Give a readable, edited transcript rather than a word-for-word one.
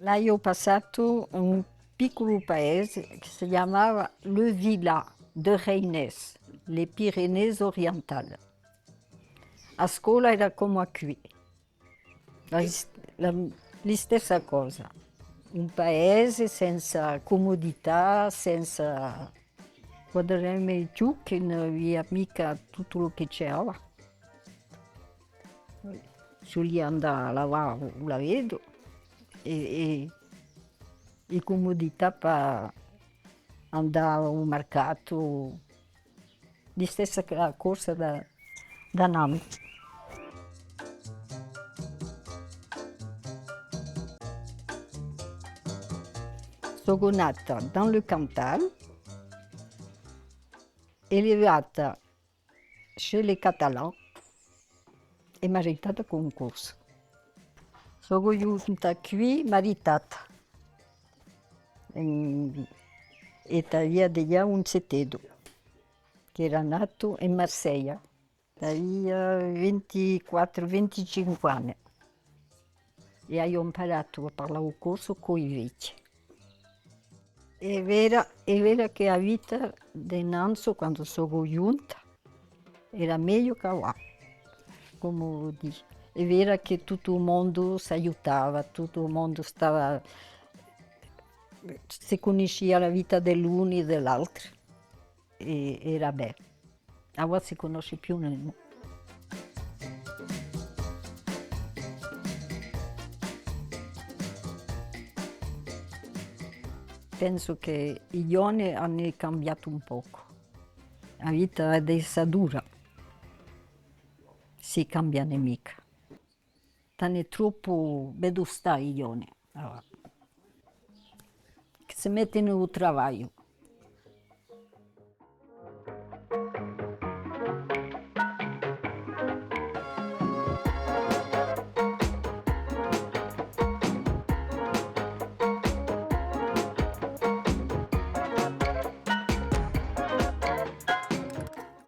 Là io ho passato un piccolo paese che si chiamava Le Villa de Reines, le Pirenee orientali. A scuola era come qui, la, la, la stessa cosa. Un paese senza comodità, senza guadagnare più che non aveva mica tutto lo che c'era. Giulia andava a lavare la vedo e comodità per andare al mercato, di stessa corsa da Nam. Sono nata dans le Cantal, elevata chez les Catalans e maritata con un corso. Sono giunta qui maritata, e aveva già un setedo, che era nato in Marsiglia, aveva 24-25 anni. E ho imparato a parlare il corso con i vecchi. È vero che la vita di Nanzo, quando sono giunta, era meglio che qua, come dico. È vero che tutto il mondo si aiutava, tutto il mondo stava, si conosceva la vita dell'uno e dell'altro, e era bello. Ora si conosce più nessuno. Penso che i giorni hanno cambiato un poco. La vita adesso è dura, si cambia mica. Stanno troppo bedustati i giorni. Allora, che si mettono al lavoro.